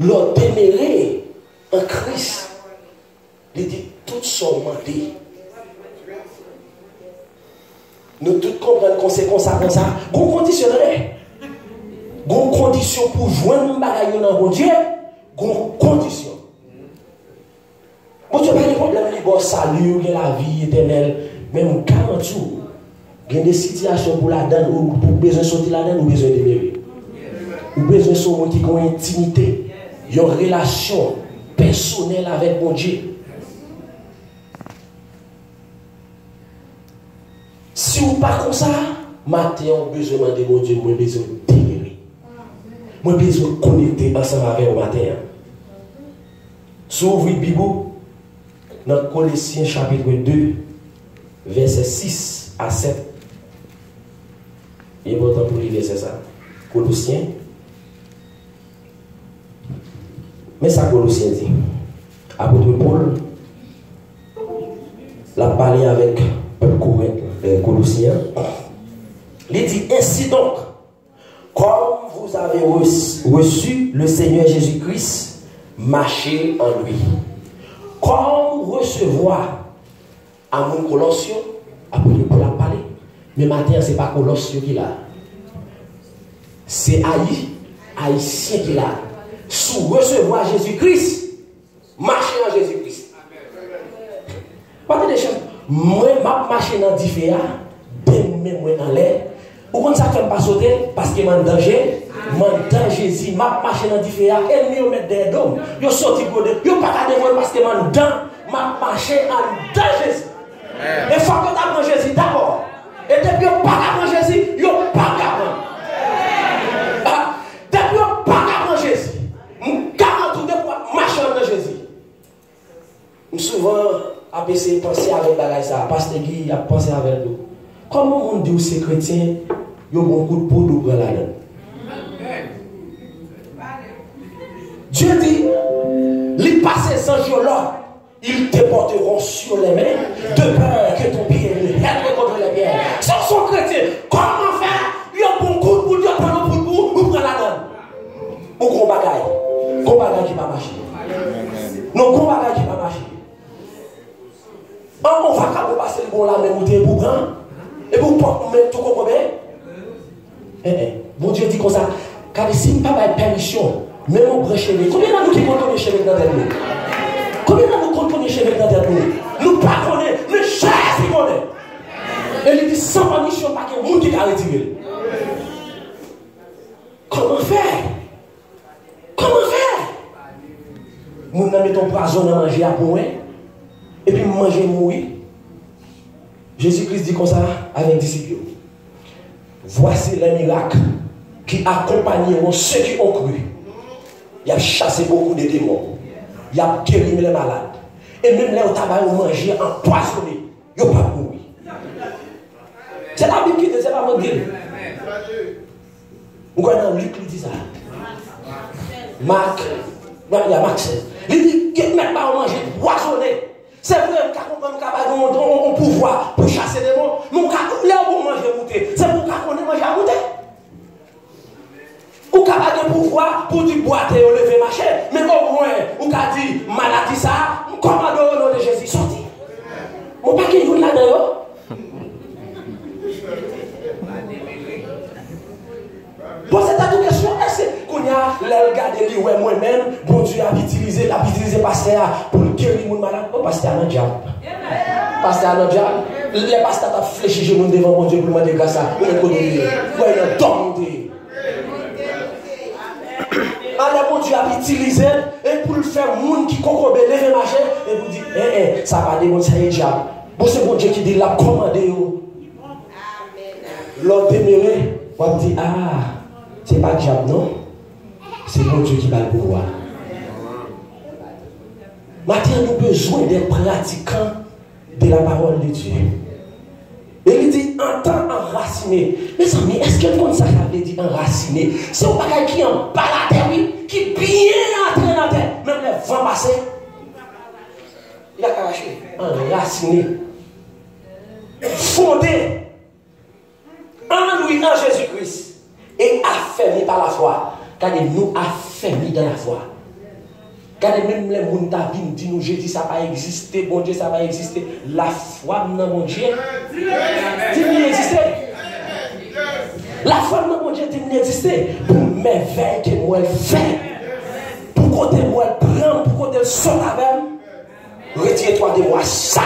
l'ont déméré en Christ. Il dit toutes sont mentées. Nous tous comprenons conséquences comme ça. Gon conditionnel. Gon condition pour joindre bagaille dans bon Dieu. Gon condition. Bon Dieu pas de problème il bon salut, la vie éternelle, même 40 jours. Il y a des situations pour la donne ou pour besoin de sortir la donne ou besoin de demeurer. Ou besoin de son qui ont intimité, une relation personnelle avec mon Dieu. Si vous pas comme ça, matin on besoin de mon Dieu, moi besoin de demeurer. Moi besoin de connecter ensemble avec vous matin. Si vous ouvrez la Bible, dans Colossiens chapitre 2, verset 6 à 7. Il est important pour lire c'est ça. Colossiens. Mais ça, Colossiens dit. Apôtre Paul l'a parlé avec Colossiens. Il dit ainsi donc, comme vous avez reçu le Seigneur Jésus-Christ, marchez en lui. Comme recevoir à mon Colossiens, apôtre Paul a parlé. Mais maintenant, ce n'est pas Colossiens qui l'a. C'est Haïtien qui l'a. Sous recevoir Jésus-Christ, marcher en Jésus-Christ. Pas de choses. Moi, je marche dans différents, mais moi dans l'air. Pourquoi ça ne fait pas sauter? Parce que je suis en danger. Dans Jésus, je marche dans différents. Et je mets des dômes. Je sorti pour des. Je ne pas de parce que je marche en Jésus. Il faut que tu apprennes Jésus d'abord. Et depuis que tu n'as pas Jésus, tu n'as pas apprendre. Depuis que tu n'as pas apprendre Jésus, tu as marcher dans Jésus. Souvent, je essayer de penser avec ça. Pasteur Guy a pensé avec nous. Comment on dit aux chrétiens, il y a beaucoup de poudre dans la donne. Dieu dit, les passés sans jour-là, ils te porteront sur les mains, de peur que ton pied ne heurte contre les pierres. Sans son chrétien, comment faire? Il y a bon coup de bout, il y a pas de bout de bout, ou prend la donne. Ou gros bagaille. Gros bagaille qui va marcher. Non, gros bagaille qui va marcher. On va quand passer le bon là, mais vous pour prendre. Et vous pouvez tout comprendre. Bon Dieu dit comme ça, car si je ne pas de permission, même on branche les. Combien de nous qui comptent les cheveux dans tête nous? Combien de nous comptent les cheveux dans tête nous? Nous pas connaît, mais Jésus connaît. Et il dit sans permission, pas qu'il y ait un monde qui a retiré. Comment faire? Comment faire? Nous mettons poison à manger à point, et puis manger mourir. Jésus-Christ dit comme ça avec les disciples. Voici les miracles qui accompagneront ceux qui ont cru. Il a chassé beaucoup de démons. Il a guéri les malades. Et même là où tabac ont mangé empoisonné, il n'a pas mourir. C'est la Bible qui dit, c'est pas mon Dieu. Vous voyez dans Luc, il dit ça. Marc, il y a Marc. Il dit que même pas manger poisonné. C'est vrai qu'on a un pouvoir pour chasser des démons. Mais on va manger goûter. C'est pour qu'on ait mangé à goûter. Ou qu'on a un pouvoir pour dire boiter et lever marcher. Mais au moins, ou qu'on a dit maladie ça, comment le nom de Jésus sorti. On pas qu'il y ait là-dedans. Bon, c'est ta question. Est-ce qu'on a regardé moi-même, bon Dieu a utilisé pasteur pour guérir les malades? Oh, pasteur a un diable. Pasteur a un diable. Les pasteurs ont fléchi chez nous devant mon Dieu pour demander grâce à nous. Il a tombé. Alors, bon Dieu a utilisé et pour le faire, moun qui concombe, lever marcher, et vous dites, ça va démontrer, ça y est, diable. Bon, c'est bon Dieu qui dit, l'a commandé. L'autre demeuré, on dit, c'est pas le diable, non? C'est mon Dieu qui va le pouvoir. Maintenant, nous avons besoin d'être pratiquants de la parole de Dieu. Et il dit, en temps enraciné. Mes amis, est-ce que comme ça veut dire enraciné? C'est un bagage qui est en bas la terre, oui, qui est bien entré dans la terre. Même les vents passés. Il a caché. Enraciné. Fondé en lui, en Jésus-Christ. Et affermi par la foi. Car nous affermis dans la foi. Regardez même les gens qui disent nous, j'ai dit ça va exister, bon Dieu, ça va exister. La foi dans mon Dieu, dit qu'il existait. La foi dans mon Dieu, dit qu'il existait. Pour merveille que moi elle fait. Pour côté moi elle prend, pour côté elle sort avec. Retire-toi de moi, Satan.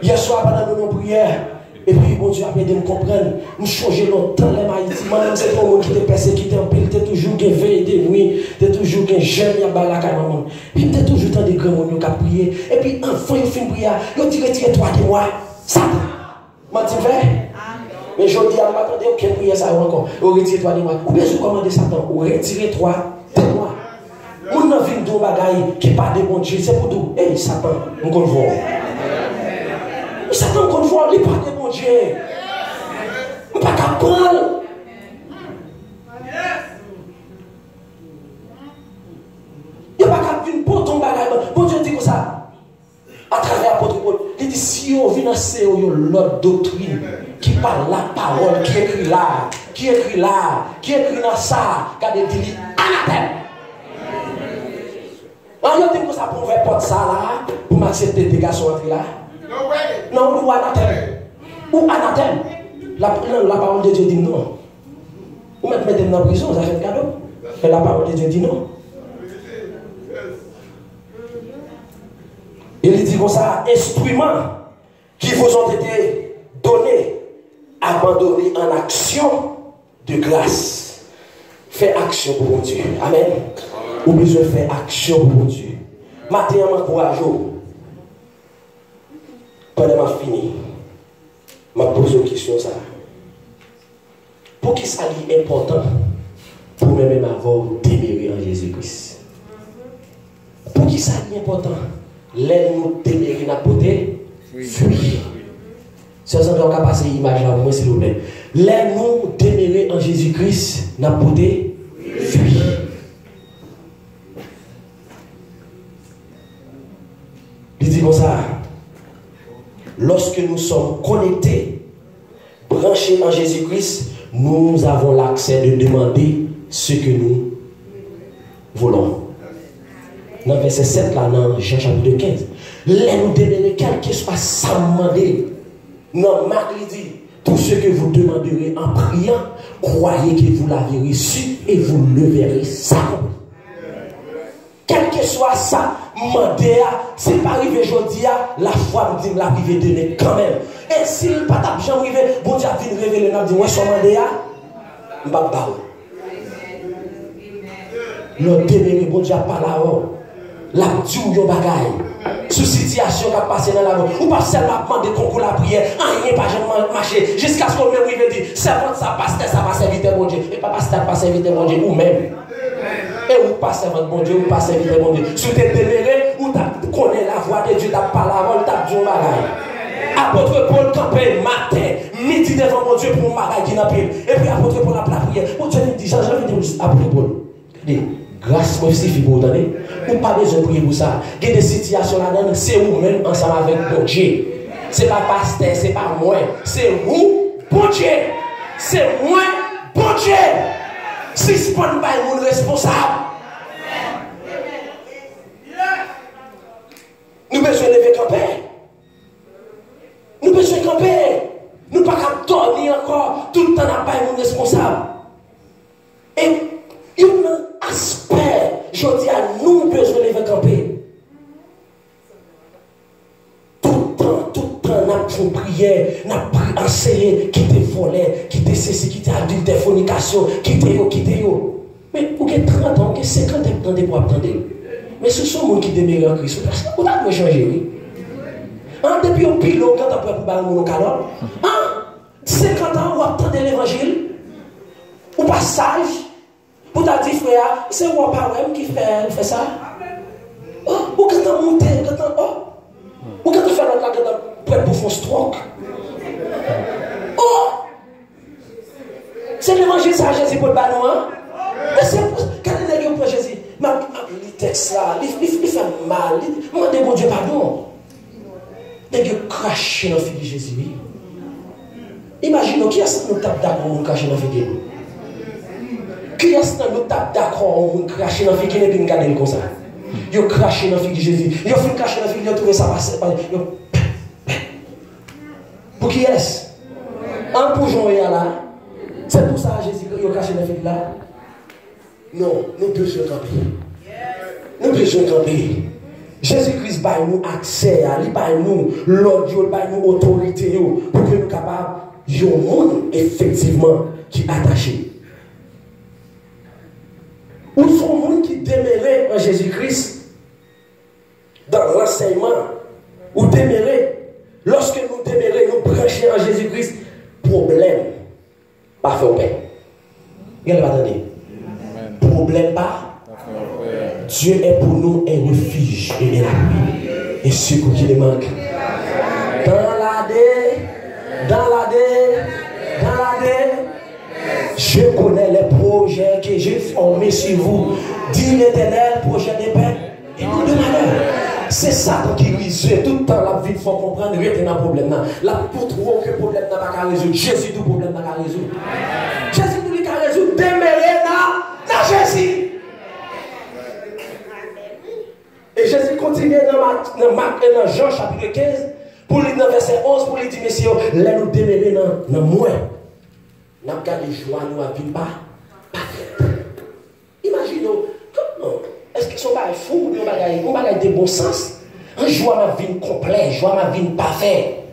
Hier soir, pendant nos prières, et puis, bon Dieu a aidé de me comprendre. Nous changeons longtemps les Haïti. Maintenant, c'est pour moi qui te persécuté en pile. Tu es toujours qui veille de nuit. Tu es toujours qui jeune. Il y a la maman. Puis, tu es toujours tant de grands monde qui a prié. Et puis, enfin, il fait une prière. Il dit retire-toi de moi. Ça. M'a dit fait. Mais je dis à m'attendez, aucune prière ça encore. Retire-toi de moi. Ou bien, je commande Satan. Ou retire-toi de moi. Mon n'a vu deux bagailles qui parle de bon Dieu. C'est pour tout. Eh, Satan, on peut le voir. Satan, on peut le voir. Il parle de bon Dieu. On ne peut pas prendre. Il n'y a pas qu'à venir pour ton bagage. Bon Dieu dit comme ça. À travers l'apôtre Paul. Il dit si on vient à l'autre doctrine qui parle la parole, qui écrit là, qui écrit dans ça, qui a des délits anathème. Alors, il dit comme ça pour ouvrir porte ça là, pour m'accepter des garçons entrer là. Non, ou anathème. Ou anathème. La parole de Dieu dit non. Ou mettre dans la prison, ça fait cadeau. Mais la parole de Dieu dit non. Il dit comme ça, instruments qui vous ont été donnés, abandonnés en action de grâce. Fais action pour mon Dieu. Amen. Ou besoin de faire action pour mon Dieu. Matin, je m'encourage. Pendant que je finis, je me pose une question. Pour qui ça est important pour même avoir déméré en Jésus-Christ? Pour qui ça est important? L'aide nous déméré n'a poté fuir. Si vous avez passer l'image là, moi s'il vous plaît. L'aide nous déméré en Jésus-Christ n'a poté fuir. Il dit comme ça. Lorsque nous sommes connectés, branchés en Jésus-Christ, nous avons l'accès de demander ce que nous voulons. Dans verset 7, là, dans Jean chapitre 15, les nous demander, quel que soit ça demander. Non, Marc dit, tout ce que vous demanderez en priant, croyez que vous l'avez reçu et vous le verrez ça. Quel que soit ça, demander, c'est pas arrivé aujourd'hui, la foi nous dit la privé donner quand même. Et si le pas d'argent arrivé, bon Dieu a vu révéler, nous dit, moi, je suis demandé, je ne vais pas. Nous déméré, bon Dieu a pas là. La Dieu yon bagay sous situation qui a passé dans la vie ou pas seulement demander concours la prière rien pas jamais marcher jusqu'à ce qu'on me dit servante ça passe serviteur bon Dieu et pas pasteur pas serviteur bon Dieu ou même et ou pas servante bon Dieu ou pas serviteur bon Dieu si tu es déméré ou tu connais la voix de Dieu tu pas la voix tu as dit un bagay apôtre Paul campé matin midi devant mon Dieu pour un bagay qui n'a pas et puis apôtre Paul a la prière mon Dieu dit j'ai envie de dire apôtre Paul grâce moi suffit pour vous donner. Ou pas besoin de prier pour ça. Il y a des situations là-dedans, c'est vous-même ensemble avec mon Dieu. Ce n'est pas pasteur, ce n'est pas moi. C'est vous, bon Dieu. C'est moi, bon Dieu. Si ce n'est pas mon responsable. Nous besoin de lever camper. Nous besoin de camper. Nous ne pouvons pas dormir encore. Tout le temps, n'a pas mon responsable. Et il y a un aspect, je dis à nous, besoin de lever camper. Tout le temps, nous avons prié, nous avons enseigné, qui te volé, qui te ceci, qui te adultère, fornication, qui te yo. Mais pour que 30 ans, que 50 ans, pour attendre. Mais ce sont les gens qui demeurent en Christ. Vous avez changé, oui. Depuis un pilote, quand on peut pas mon calor, 50 ans, vous attendez l'évangile, ou passage. Pour ta dit frère, c'est moi pas qui fait ça. Oh, ou quand on monte, ou quand on fait notre là, prêt pour faire un stroke. Oh, c'est l'évangile ça Jésus pour le bannouan. Mais c'est quand il est pour Jésus, le texte là, il fait mal, il demande mon Dieu pardon. Il a craché dans la figure de Jésus. Imaginez qui est-ce que nous tapons d'accord pour cracher dans la figure. Qui est-ce que nous tape d'accord, on crache dans la fille qui n'est pas regardé comme ça? Ils craché dans la fille de Jésus. Ils ont craché dans la fille, ils ont trouvé ça passer. Pour qui est-ce? Un pour Jean là. C'est pour ça Jésus qui a craché dans la fille là. Non, nous devons camper. Nous devons camper. Jésus-Christ va nous accès, il va nous l'ordre, il va nous autorité pour que nous soyons capables de monde effectivement qui est attaché. Ou sont monde qui demeurent en Jésus-Christ dans l'enseignement, ou demeurent, lorsque nous demeurons, nous branchons en Jésus-Christ, problème, pas fait au paix. Regardez, attendez. Problème pas. Dieu est pour nous un refuge et un appui. Et secours qui les manque. Dans la je connais les projets que j'ai formés sur vous. Dit l'Éternel, projet de paix et non de malheur. C'est ça qui résout tout le temps la vie. Il faut comprendre qu'il y a un problème. Là, pour trouver que le problème n'a pas résoudre. Jésus, tout problème n'a pas résoudre. Jésus, tout n'a pas résoudre. Demeurer dans Jésus. Et Jésus continue dans Marc et dans Jean chapitre 15, pour lui dans verset 11, pour lui dire, messieurs, là nous demeurer dans moi. Nous avons gardé joie, nous n'avons pas fait. Imaginez, est-ce qu'ils sont pas fous ou pas de bon sens? Un joie ma vie complète, joie ma vie parfaite.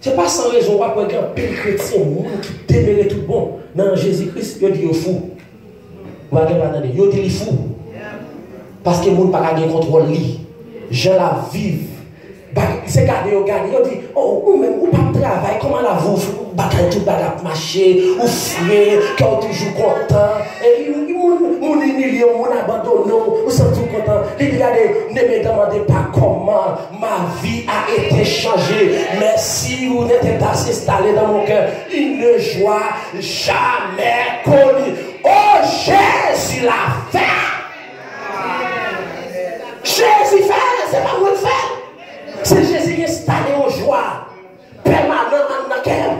Ce n'est pas sans raison pour un pile chrétien, un qui demeure tout bon. Dans Jésus-Christ, il dit fou. Vous allez entendre, il dit fou. Parce que les gens ne peuvent pas contrôler. Je la vive. C'est garder, il dit, oh, ou même, ou pas de travail, comment la vous, bataille tout bagarre marcher, ou fouet, quand toujours content, et mon humilié, mon abandonné, ou sont tout content. Il dit, ne me demandez pas comment ma vie a été changée, mais si vous n'êtes pas installé dans mon cœur, une joie jamais connue. Oh, Jésus l'a fait! Jésus fait, c'est pas moi le faire. C'est Jésus qui est installé en joie permanente en cœur.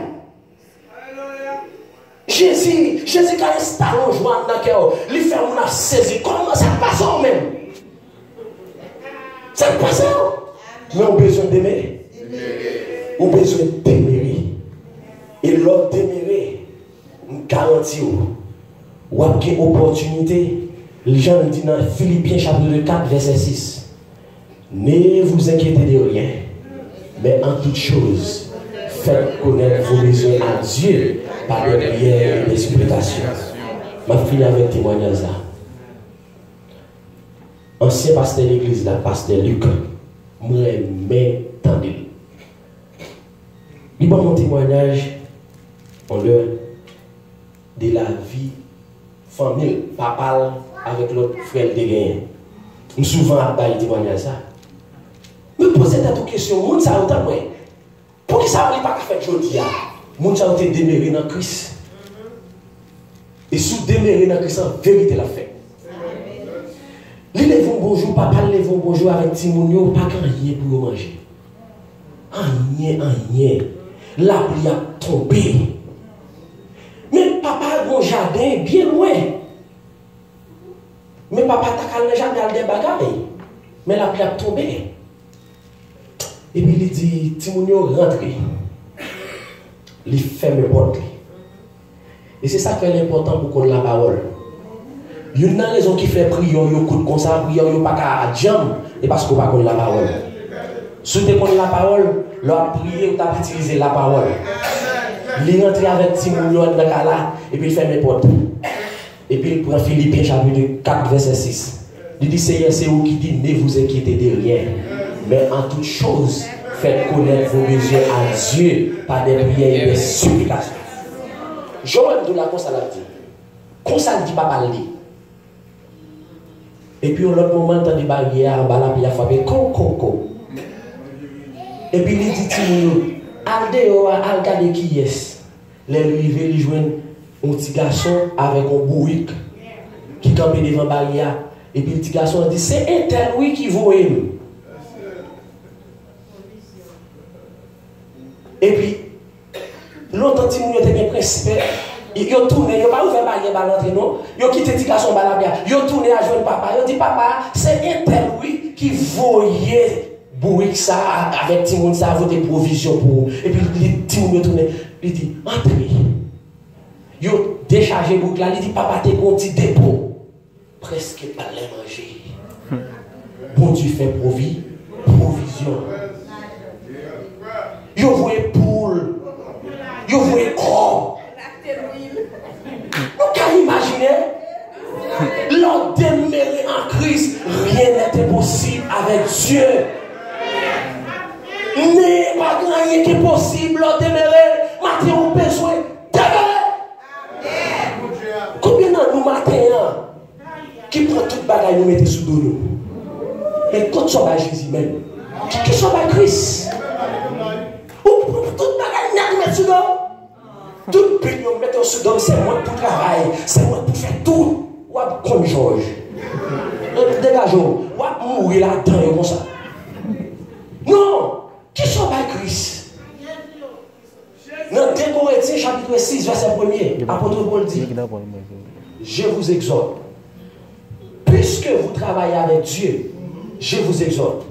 Jésus qui est installé en joie en cœur. Il fait une saisie. Comment ça passe en même? Ça passe en. Mais on a besoin d'aimer. On a besoin d'aimer. Et l'autre d'aimer, on garantit. On a une opportunité. Les gens disent dans Philippiens chapitre 4, verset 6. Ne vous inquiétez de rien, mais en toute chose, faites connaître vos besoins à Dieu par des prières et des supplications. Ma fille avec témoignage là. Ancien pasteur de l'église là, pasteur Luc, moi m'entendez. Il prend mon témoignage en l'heure de la vie, famille, papa avec l'autre frère de gain. Je suis souvent à bailler témoignage ça. Me posez cette question, moun sa autant moi. Pour qui ça ne pas faire aujourd'hui? Moun sa autant demeuré dans Christ. Et sous demeurer dans Christ, en vérité la fait. Les lèvons bonjour, papa les lèvons bonjour avec Timounio, pas rien pour manger. Rien. La pluie a tombé. Mais papa a un jardin bien loin. Mais papa t'a calé le jardin des bagailles. Mais la pluie a tombé. Et puis il dit, Timounio rentre. Il ferme la porte. Et c'est ça qui est important pour qu'on la parole. Il y a une raison qui fait prier, il y a un coup de conseil, il y a pas qu'à jam, et parce qu'on ne connaît pas la parole. Si tu connais la parole, leur prier ou tu utiliser la parole. Il rentre avec Timounio dans là, et puis il ferme les portes. Et puis il prend Philippiens chapitre 4, verset 6. Il dit, Seigneur, c'est vous qui dit, ne vous inquiétez de rien. Mais en toute chose, faites connaître vos besoins à Dieu par des prières et des supplications. Joël de la consalati. Consalati pas parler. Et puis, au l'autre moment, dans les barrières, il a frappé, co. Et puis, il dit, Aldeo, al gade qui est. Les lui, il joue un petit garçon avec un bourrique qui campe devant la barrière. Et puis, le petit garçon dit, c'est un tel oui qui vaut nous. Et puis, longtemps, Timounio était bien principe. Yo tourné, yo pas ouvert baguette à l'entrée non. Yo quitté petit garçon balabia. Yo tourné à joindre papa. Yo dit papa, c'est un tel oui qui voyait bourrique ça avec tout le monde ça voter provision pour. Et puis il dit on tourné, il dit entrez. Yo déchargé boucle là, il dit papa t'es un petit dépôt. Presque pas les manger. Bon Dieu fait provision. Yo voyez poule. Yo voyez corps. Vous pouvez imaginer, lors de demeurer en Christ, rien n'est impossible avec Dieu. N'est pas rien qui est possible lors de demeurer. Matin, on a besoin de combien de nous matin qui prend toute bagaille nous mettez sous dos. Mais quand tu vas Jésus même, qui sont à Christ, ou toute bagaille nous mettez sous dos. Tout le monde met sous dos, c'est moi pour travailler, c'est moi pour faire tout. Ou comme Georges. Dégageons, ou mourir là-dedans comme ça. Non, qui sont à Christ? Dans 2 Corinthiens chapitre 6, verset 1er, apôtre Paul dit, je vous exhorte, puisque vous travaillez avec Dieu, je vous exhorte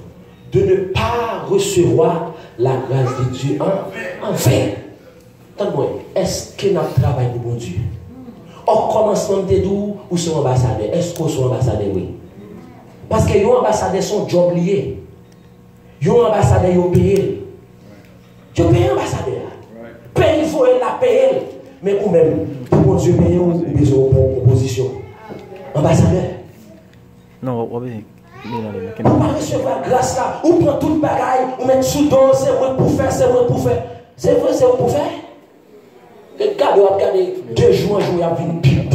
de ne pas recevoir la grâce de Dieu en vain. Attends-moi, est-ce que notre travail pour bon Dieu? Au commencement de d'où ou son ambassadeur? Est-ce qu'on soit ambassadeur? Oui. Parce que les ambassadeurs sont job liés. Les ambassadeurs sont payés. Ils payent l'ambassadeur. Paye, il faut la payer. Mais ou même, pour bon Dieu payer ou besoin de proposition. Ambassadeur. Non, on va pas recevoir grâce là. Ou prend toute bagaille, ou mettre sous don, c'est moi pour faire, c'est moi pour faire. C'est vrai, c'est moi pour faire. Regardez, 2 jours, il y a une pipe.